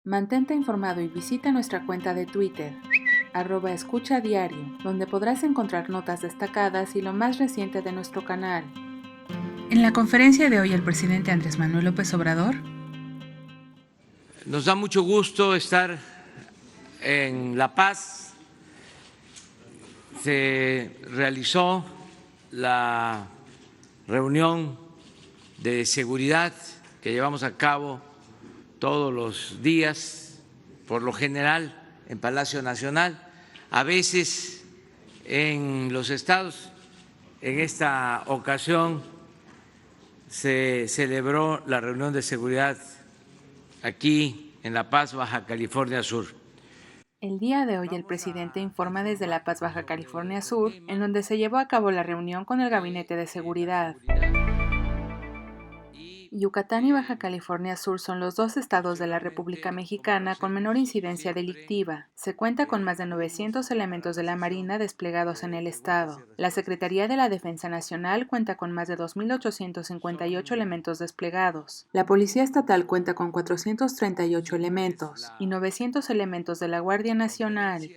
Mantente informado y visita nuestra cuenta de Twitter, @escuchadiario, donde podrás encontrar notas destacadas y lo más reciente de nuestro canal. En la conferencia de hoy, el presidente Andrés Manuel López Obrador: nos da mucho gusto estar en La Paz. Se realizó la reunión de seguridad que llevamos a cabo todos los días, por lo general en Palacio Nacional, a veces en los estados. En esta ocasión se celebró la reunión de seguridad aquí en La Paz, Baja California Sur. El día de hoy el presidente informa desde La Paz, Baja California Sur, en donde se llevó a cabo la reunión con el Gabinete de Seguridad. Yucatán y Baja California Sur son los dos estados de la República Mexicana con menor incidencia delictiva. Se cuenta con más de 900 elementos de la Marina desplegados en el estado. La Secretaría de la Defensa Nacional cuenta con más de 2.858 elementos desplegados. La Policía Estatal cuenta con 438 elementos y 900 elementos de la Guardia Nacional.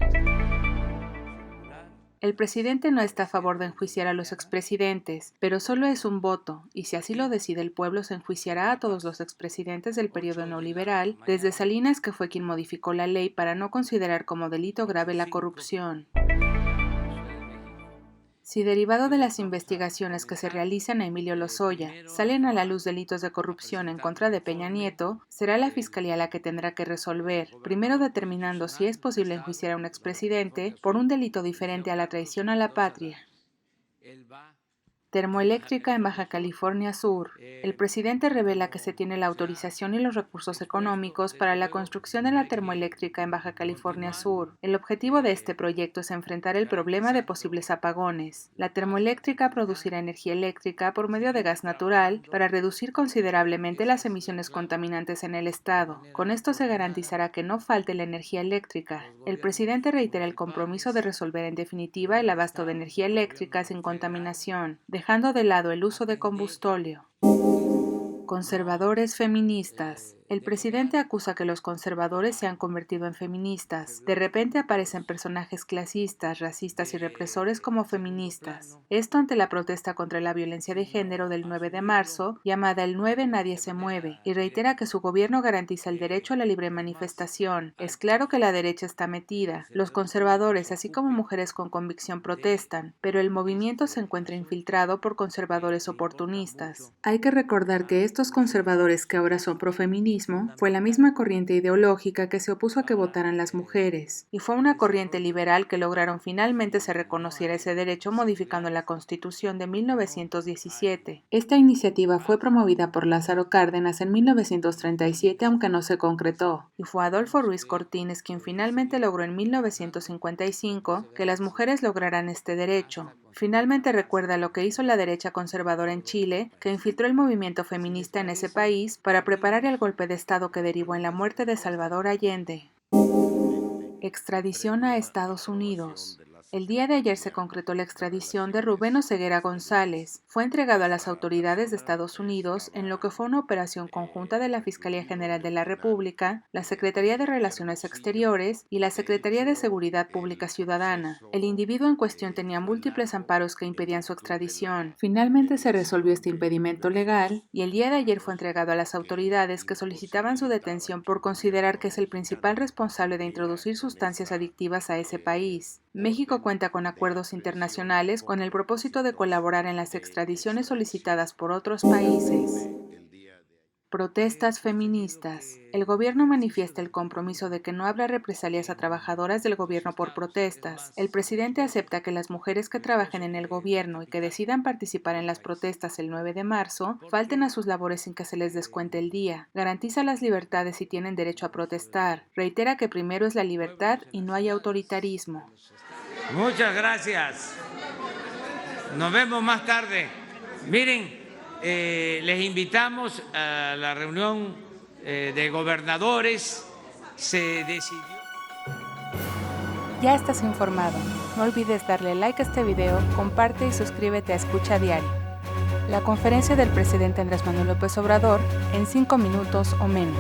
El presidente no está a favor de enjuiciar a los expresidentes, pero solo es un voto, y si así lo decide el pueblo se enjuiciará a todos los expresidentes del periodo neoliberal, desde Salinas, que fue quien modificó la ley para no considerar como delito grave la corrupción. Si derivado de las investigaciones que se realizan a Emilio Lozoya salen a la luz delitos de corrupción en contra de Peña Nieto, será la Fiscalía la que tendrá que resolver, primero determinando si es posible enjuiciar a un expresidente por un delito diferente a la traición a la patria. Termoeléctrica en Baja California Sur. El presidente revela que se tiene la autorización y los recursos económicos para la construcción de la termoeléctrica en Baja California Sur. El objetivo de este proyecto es enfrentar el problema de posibles apagones. La termoeléctrica producirá energía eléctrica por medio de gas natural para reducir considerablemente las emisiones contaminantes en el estado. Con esto se garantizará que no falte la energía eléctrica. El presidente reitera el compromiso de resolver en definitiva el abasto de energía eléctrica sin contaminación, dejando de lado el uso de combustóleo. Conservadores feministas. El presidente acusa que los conservadores se han convertido en feministas. De repente aparecen personajes clasistas, racistas y represores como feministas. Esto ante la protesta contra la violencia de género del 9 de marzo, llamada el 9 Nadie se mueve, y reitera que su gobierno garantiza el derecho a la libre manifestación. Es claro que la derecha está metida. Los conservadores, así como mujeres con convicción, protestan, pero el movimiento se encuentra infiltrado por conservadores oportunistas. Hay que recordar que estos conservadores que ahora son profeminismo fue la misma corriente ideológica que se opuso a que votaran las mujeres, y fue una corriente liberal que lograron finalmente se reconociera ese derecho modificando la Constitución de 1917. Esta iniciativa fue promovida por Lázaro Cárdenas en 1937, aunque no se concretó, y fue Adolfo Ruiz Cortines quien finalmente logró en 1955 que las mujeres lograran este derecho. Finalmente recuerda lo que hizo la derecha conservadora en Chile, que infiltró el movimiento feminista en ese país para preparar el golpe de Estado que derivó en la muerte de Salvador Allende. Extradición a Estados Unidos. El día de ayer se concretó la extradición de Rubén Oseguera González. Fue entregado a las autoridades de Estados Unidos en lo que fue una operación conjunta de la Fiscalía General de la República, la Secretaría de Relaciones Exteriores y la Secretaría de Seguridad Pública Ciudadana. El individuo en cuestión tenía múltiples amparos que impedían su extradición. Finalmente se resolvió este impedimento legal y el día de ayer fue entregado a las autoridades que solicitaban su detención por considerar que es el principal responsable de introducir sustancias adictivas a ese país. México cuenta con acuerdos internacionales con el propósito de colaborar en las extradiciones solicitadas por otros países. Protestas feministas. El gobierno manifiesta el compromiso de que no habrá represalias a trabajadoras del gobierno por protestas. El presidente acepta que las mujeres que trabajen en el gobierno y que decidan participar en las protestas el 9 de marzo falten a sus labores sin que se les descuente el día. Garantiza las libertades y tienen derecho a protestar. Reitera que primero es la libertad y no hay autoritarismo. Muchas gracias. Nos vemos más tarde. Miren, les invitamos a la reunión de gobernadores. Se decidió. Ya estás informado. No olvides darle like a este video, comparte y suscríbete a Escucha Diario. La conferencia del presidente Andrés Manuel López Obrador en 5 minutos o menos.